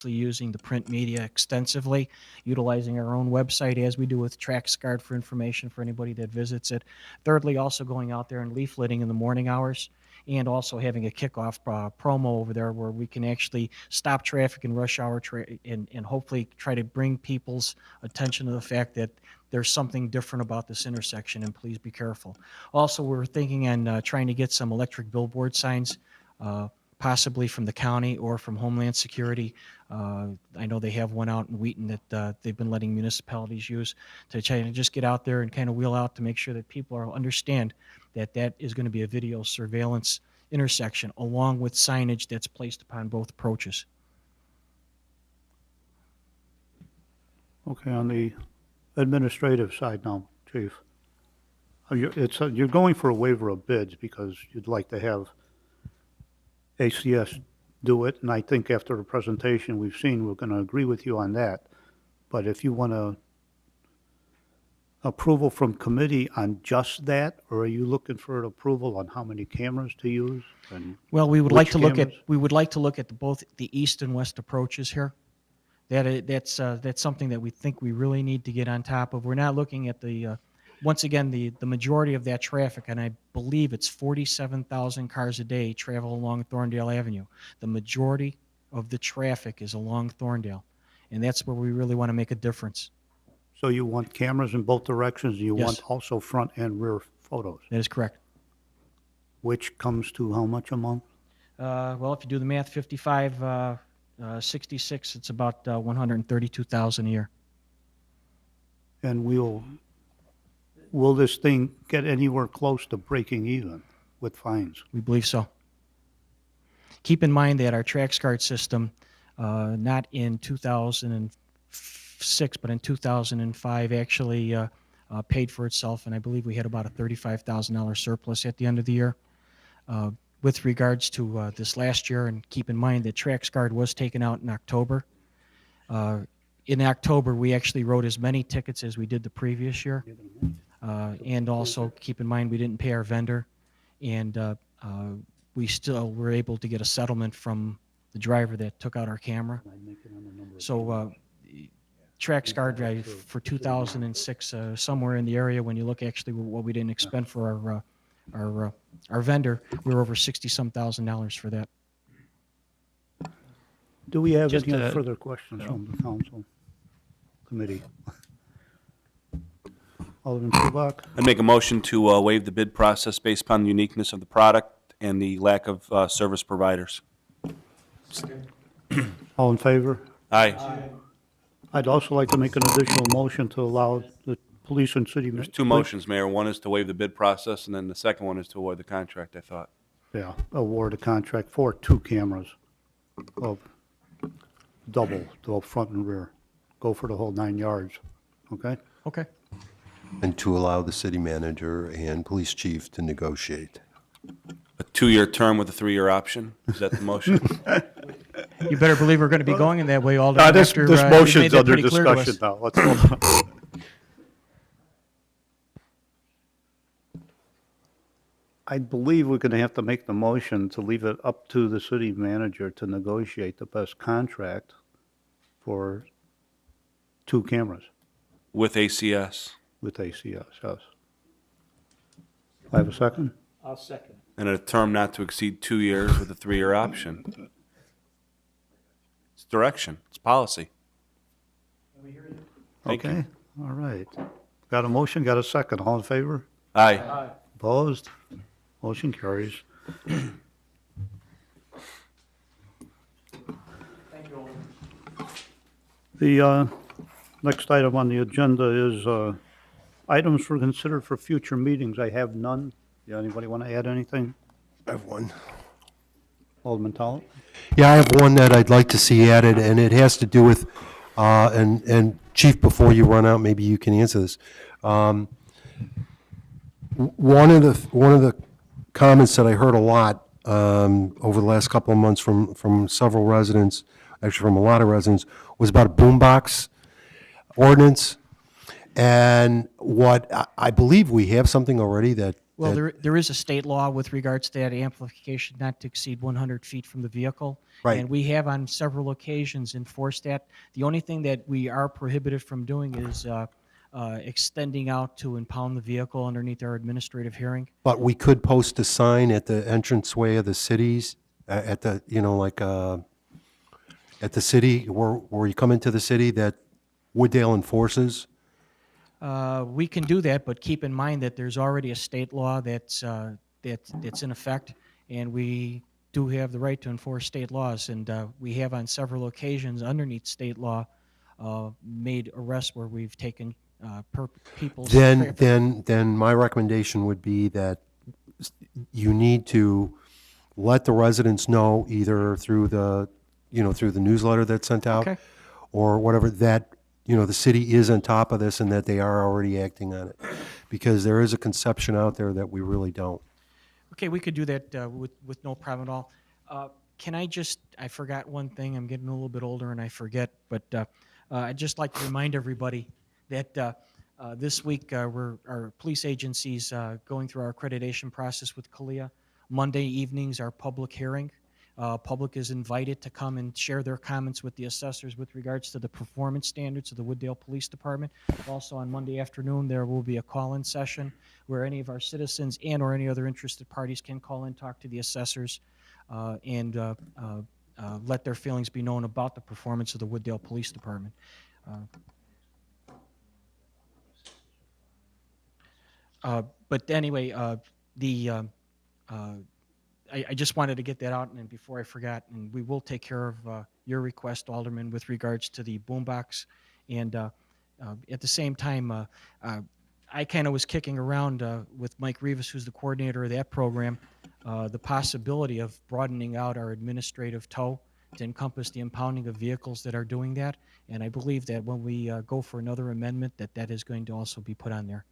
actually using the print media extensively, utilizing our own website as we do with TraxGuard for information for anybody that visits it. Thirdly, also going out there and leafleting in the morning hours, and also having a kickoff promo over there where we can actually stop traffic in rush hour and hopefully try to bring people's attention to the fact that there's something different about this intersection, and please be careful. Also, we're thinking on trying to get some electric billboard signs, possibly from the county or from Homeland Security. I know they have one out in Wheaton that they've been letting municipalities use to try to just get out there and kind of wheel out to make sure that people understand that that is going to be a video surveillance intersection along with signage that's placed upon both approaches. Okay, on the administrative side now, Chief. You're going for a waiver of bids because you'd like to have ACS do it, and I think after the presentation we've seen, we're going to agree with you on that. But if you want to approval from committee on just that, or are you looking for an approval on how many cameras to use? And Well, we would like which to look at cameras? both the east and west approaches here. That's something that we think we really need to get on top of. We're not looking at once again, the majority of that traffic, and I believe it's 47,000 cars a day travel along Thorndale Avenue. The majority of the traffic is along Thorndale, and that's where we really want to make a difference. So you want cameras in both directions, and you Yes. want also front and rear photos, That is correct. which comes to how much a month? Well, if you do the math, 55, 66, it's about 132,000 a year. And will this thing get anywhere close to breaking even with fines? We believe so. Keep in mind that our TraxGuard system, not in 2006, but in 2005, actually paid for itself, and I believe we had about a $35,000 surplus at the end of the year. With regards to this last year, and keep in mind that TraxGuard was taken out in October. In October, we actually wrote as many tickets as we did the previous year. And also keep in mind we didn't pay our vendor, and we still were able to get a settlement from the driver that took out our camera. So TraxGuard for 2006, somewhere in the area, when you look actually what we didn't expend for our vendor, we were over $60-some thousand for that. Do we have Just, any further questions from the council committee? Alderman Kubak? I'd make a motion to waive the bid process based upon the uniqueness of the product and the lack of service providers. All in favor? Aye. I'd also like to make an additional motion to allow the police and city. There's two motions, Mayor. One is to waive the bid process, and then the second one is to award the contract, I thought. Yeah, award a contract for 2 cameras of double, the front and rear. Go for the whole 9 yards, okay? Okay. And to allow the city manager and police chief to negotiate. A 2-year term with a 3-year option? Is that the motion? You better believe we're going to be going in that way all the time This after you made motion's that under pretty clear to us. discussion now. Let's hold on. I believe we're going to have to make the motion to leave it up to the city manager to negotiate the best contract for 2 cameras With ACS. with ACS, yes. I have a second? I'll second. And a term not to exceed 2 years with a 3-year option. It's direction. It's policy. Thank you. Okay, all right. Got a motion, got a second. All in favor? Aye. Opposed? Motion carries. The next item on the agenda is items for considered for future meetings. I have none. Anybody want to add anything? I have one. Alderman Talent? Yeah, I have one that I'd like to see added, and it has to do with, and Chief, before you run out, maybe you can answer this. One of the comments that I heard a lot over the last couple of months from several residents, actually from a lot of residents, was about a boombox ordinance. And what I believe we have something already that Well, that- there is a state law with regards to that amplification not to exceed 100 feet from the vehicle. Right. And we have on several occasions enforced that. The only thing that we are prohibited from doing is extending out to impound the vehicle underneath our administrative hearing. But we could post a sign at the entranceway of the cities, at the, at the city, where you come into the city, that Wooddale enforces. We can do that, but keep in mind that there's already a state law that's in effect, and we do have the right to enforce state laws. And we have on several occasions underneath state law made arrests where we've taken people's Then my recommendation would be that you need to let the residents know, either through the, through the newsletter that's sent out, Okay. or whatever, that, the city is on top of this and that they are already acting on it. Because there is a conception out there that we really don't. Okay, we could do that with no problem at all. I forgot one thing. I'm getting a little bit older and I forget, but I'd just like to remind everybody that this week our police agency's going through our accreditation process with CALEA. Monday evenings, our public hearing. Public is invited to come and share their comments with the assessors with regards to the performance standards of the Wooddale Police Department. Also on Monday afternoon, there will be a call-in session where any of our citizens and or any other interested parties can call in, talk to the assessors, and let their feelings be known about the performance of the Wooddale Police Department. But anyway, I just wanted to get that out, and before I forgot, and we will take care of your request, Alderman, with regards to the boombox. And at the same time, I kind of was kicking around with Mike Rivas, who's the coordinator of that program, the possibility of broadening out our administrative tow to encompass the impounding of vehicles that are doing that. And I believe that when we go for another amendment, that is going to also be put on there.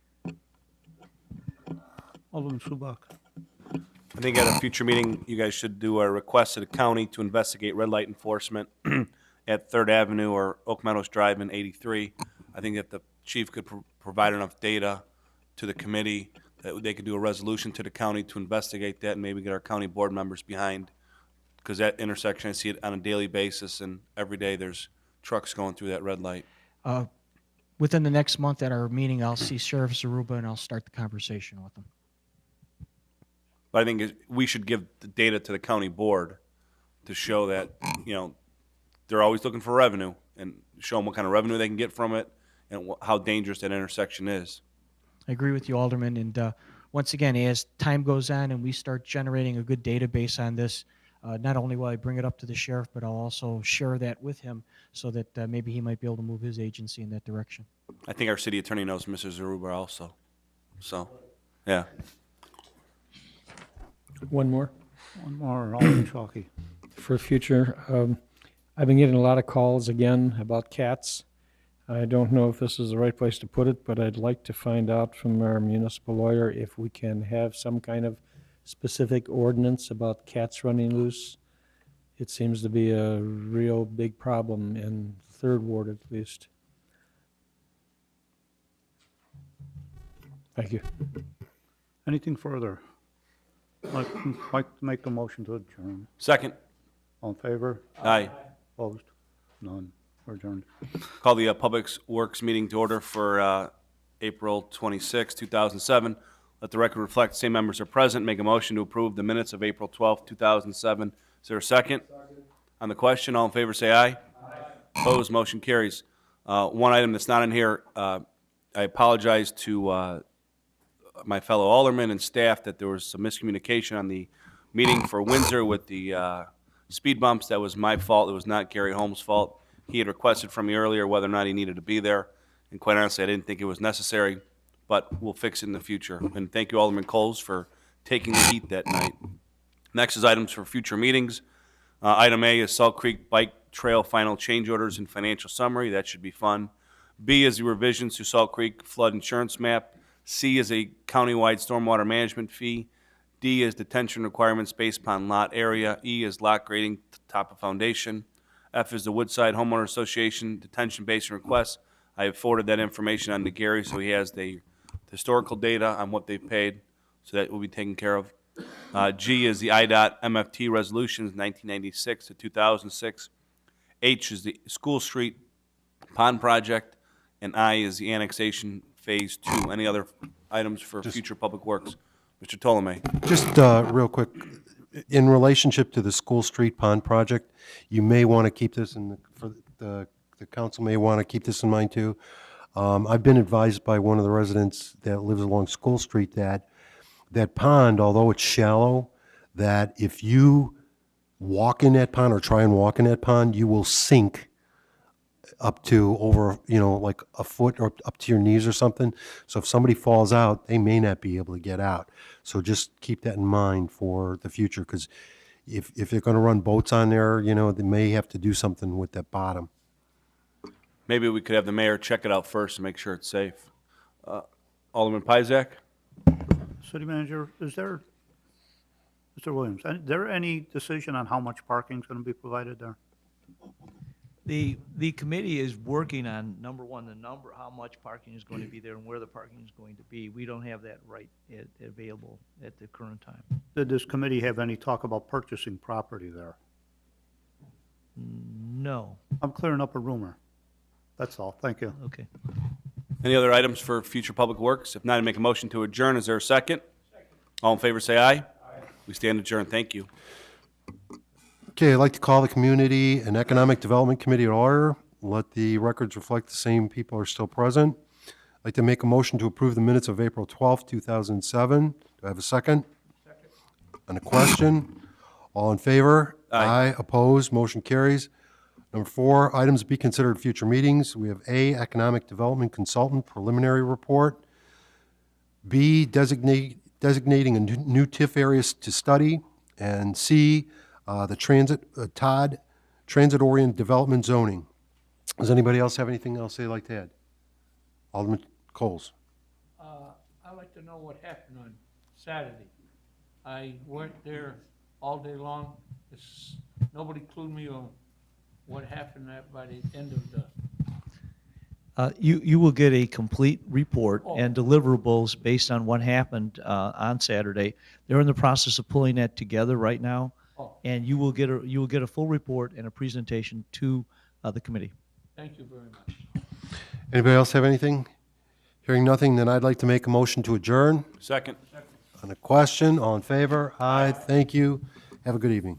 Alderman Subak. I think at a future meeting, you guys should do a request to the county to investigate red light enforcement at 3rd Avenue or Oak Meadows Drive in 83. I think that the chief could provide enough data to the committee that they could do a resolution to the county to investigate that and maybe get our county board members behind. Because that intersection, I see it on a daily basis, and every day there's trucks going through that red light. Within the next month at our meeting, I'll see Sheriff Zaruba, and I'll start the conversation with him. But I think we should give the data to the county board to show that, they're always looking for revenue, and show them what kind of revenue they can get from it and how dangerous that intersection is. I agree with you, Alderman. And once again, as time goes on and we start generating a good database on this, not only will I bring it up to the sheriff, but I'll also share that with him so that maybe he might be able to move his agency in that direction. I think our city attorney knows Mr. Zaruba also. So, yeah. One more One more, Alderman Chalky. for future. I've been getting a lot of calls again about cats. I don't know if this is the right place to put it, but I'd like to find out from our municipal lawyer if we can have some kind of specific ordinance about cats running loose. It seems to be a real big problem in 3rd Ward at least. Thank you. Anything further? Like to make a motion to adjourn. Second. All in favor? Aye. Opposed? None. We're adjourned. Call the Public Works meeting to order for April 26, 2007. Let the record reflect the same members are present. Make a motion to approve the minutes of April 12, 2007. Is there a second? On the question, all in favor say aye. Opposed, motion carries. One item that's not in here, I apologize to my fellow aldermen and staff that there was some miscommunication on the meeting for Windsor with the speed bumps. That was my fault. It was not Gary Holmes' fault. He had requested from me earlier whether or not he needed to be there, and quite honestly, I didn't think it was necessary, but we'll fix it in the future. And thank you, Alderman Coles, for taking the heat that night. Next is items for future meetings. Item A is Salt Creek Bike Trail final change orders and financial summary. That should be fun. B is the revisions to Salt Creek flood insurance map. C is a countywide stormwater management fee. D is detention requirements based upon lot area. E is lot grading top of foundation. F is the Woodside Homeowner Association detention basin request. I have forwarded that information on to Gary, so he has the historical data on what they've paid. so that will be taken care of. G is the IDOT MFT resolutions 1996 to 2006. H is the School Street Pond Project, and I is the annexation Phase 2. Any other items for future public works? Mr. Ptolemy. Just real quick, in relationship to the School Street Pond project, you may want to keep this in, the council may want to keep this in mind too. I've been advised by one of the residents that lives along School Street that that pond, although it's shallow, that if you walk in that pond or try and walk in that pond, you will sink up to over, like a foot or up to your knees or something. So if somebody falls out, they may not be able to get out. So just keep that in mind for the future, because if they're going to run boats on there, they may have to do something with that bottom. Maybe we could have the mayor check it out first and make sure it's safe. Alderman Pizak? City Manager, Mr. Williams, is there any decision on how much parking is going to be provided there? The committee is working on, number one, how much parking is going to be there and where the parking is going to be. We don't have that available at the current time. Did this committee have any talk about purchasing property there? No. I'm clearing up a rumor. That's all. Thank you. Okay. Any other items for future public works? If not, I make a motion to adjourn. Is there a second? All in favor, say aye. We stand adjourned. Thank you. Okay, I'd like to call the Community and Economic Development Committee to order. Let the records reflect the same people are still present. I'd like to make a motion to approve the minutes of April 12th, 2007. Do I have a second? Second. On the question? All in favor? Aye. Opposed? Motion carries. Number 4, items to be considered at future meetings. We have A, Economic Development Consultant Preliminary Report. B, designating a new TIF areas to study. And C, the transit-oriented development zoning. Does anybody else have anything else they'd like to add? Alderman Coles. I'd like to know what happened on Saturday. I went there all day long. Nobody clued me on what happened by the end of the... You will get a complete report and deliverables based on what happened on Saturday. They're in the process of pulling that together right now, and you will get a full report and a presentation to the committee. Thank you very much. Anybody else have anything? Hearing nothing, then I'd like to make a motion to adjourn. Second. On the question, all in favor? Aye. Thank you. Have a good evening.